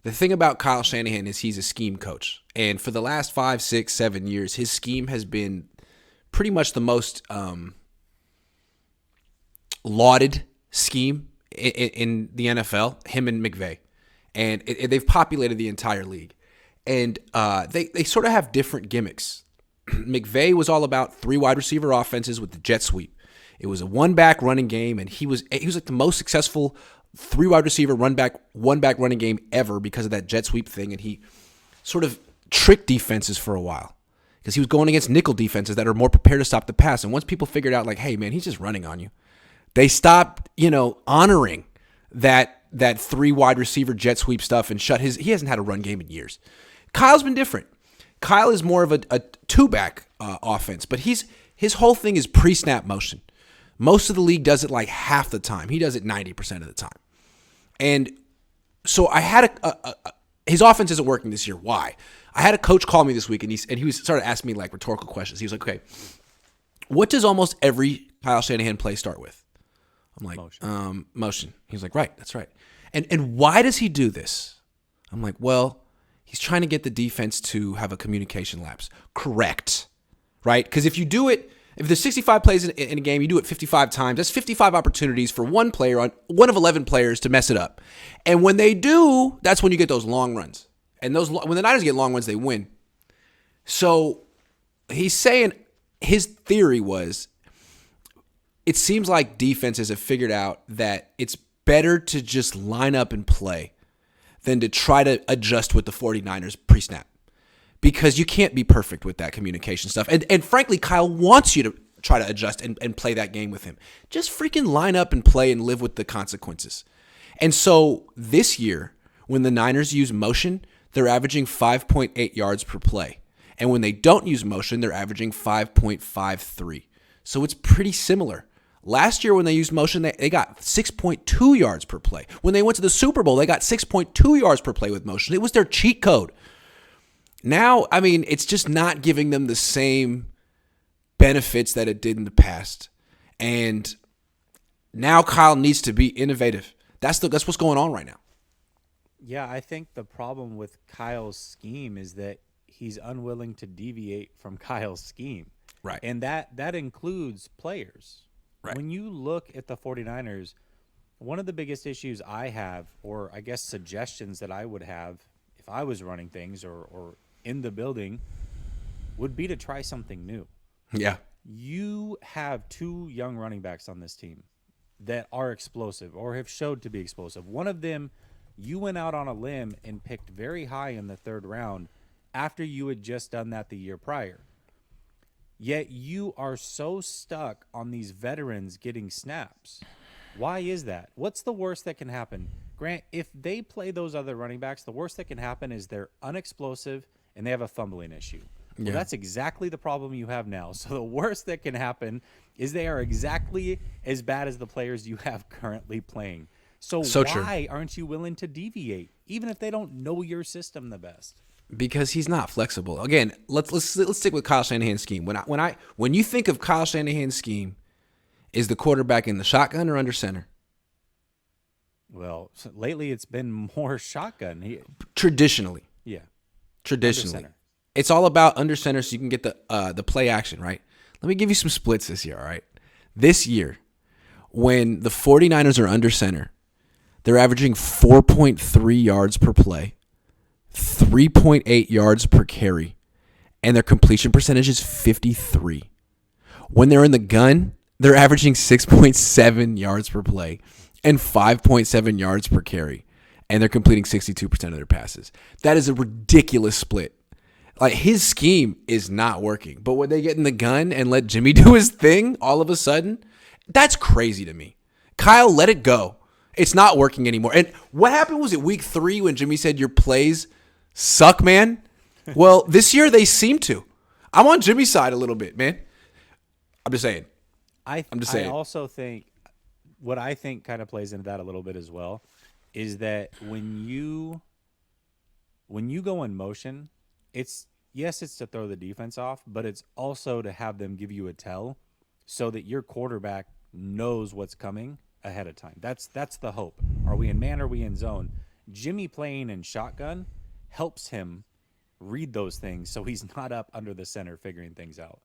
The thing about Kyle Shanahan is he's a scheme coach. And for the last 5, 6, 7 years, his scheme has been pretty much the most lauded scheme in the NFL, him and McVay. And they've populated the entire league. And they sort of have different gimmicks. McVay was all about 3 wide receiver offenses with the jet sweep. It was a one-back running game, and he was like the most successful 3 wide receiver one-back running game ever because of that jet sweep thing. And he sort of tricked defenses for a while because he was going against nickel defenses that are more prepared to stop the pass. And once people figured out, like, hey, man, he's just running on you, they stopped, honoring that 3 wide receiver jet sweep stuff and he hasn't had a run game in years. Kyle's been different. Kyle is more of a 2-back offense, but his whole thing is pre-snap motion. Most of the league does it like half the time. He does it 90% of the time. And so I had his offense isn't working this year. Why? I had a coach call me this week, and he started asking me like rhetorical questions. He was like, okay, what does almost every Kyle Shanahan play start with? I'm like, motion. He was like, right, that's right. And why does he do this? I'm like, well, he's trying to get the defense to have a communication lapse. Correct. Right? Because if there's 65 plays in a game, you do it 55 times. That's 55 opportunities for one player on one of 11 players to mess it up. And when they do, that's when you get those long runs. And when the Niners get long runs, they win. So he's saying his theory was, it seems like defenses have figured out that it's better to just line up and play than to try to adjust with the 49ers pre-snap. Because you can't be perfect with that communication stuff. And frankly, Kyle wants you to try to adjust and play that game with him. Just freaking line up and play and live with the consequences. And so this year, when the Niners use motion, they're averaging 5.8 yards per play. And when they don't use motion, they're averaging 5.53. So it's pretty similar. Last year when they used motion, they got 6.2 yards per play. When they went to the Super Bowl, they got 6.2 yards per play with motion. It was their cheat code. Now, I mean, it's just not giving them the same benefits that it did in the past. And now Kyle needs to be innovative. That's what's going on right now. Yeah, I think the problem with Kyle's scheme is that he's unwilling to deviate from Kyle's scheme. Right. And that includes players. Right. When you look at the 49ers, one of the biggest issues I have, or I guess suggestions that I would have if I was running things or in the building, would be to try something new. Yeah. You have 2 young running backs on this team that are explosive or have showed to be explosive. One of them, you went out on a limb and picked very high in the 3rd round after you had just done that the year prior. Yet you are so stuck on these veterans getting snaps. Why is that? What's the worst that can happen? Grant, if they play those other running backs, the worst that can happen is they're unexplosive and they have a fumbling issue. Well, that's exactly the problem you have now. So the worst that can happen is they are exactly as bad as the players you have currently playing. So why aren't you willing to deviate, even if they don't know your system the best? Because he's not flexible. Again, let's stick with Kyle Shanahan's scheme. When you think of Kyle Shanahan's scheme, is the quarterback in the shotgun or under center? Well, lately it's been more shotgun. Traditionally. Yeah. Traditionally. It's all about under center so you can get the play action, right? Let me give you some splits this year, all right? This year, when the 49ers are under center, they're averaging 4.3 yards per play, 3.8 yards per carry, and their completion percentage is 53. When they're in the gun, they're averaging 6.7 yards per play and 5.7 yards per carry, and they're completing 62% of their passes. That is a ridiculous split. Like, his scheme is not working. But when they get in the gun and let Jimmy do his thing, all of a sudden, that's crazy to me. Kyle, let it go. It's not working anymore. And what happened was it week 3 when Jimmy said your plays suck, man? Well, this year they seem to. I'm on Jimmy's side a little bit, man. I'm just saying. I also think what I think kind of plays into that a little bit as well is that when you go in motion, it's to throw the defense off, but it's also to have them give you a tell so that your quarterback knows what's coming ahead of time. That's the hope. Are we in man or are we in zone? Jimmy playing in shotgun helps him read those things so he's not up under the center figuring things out.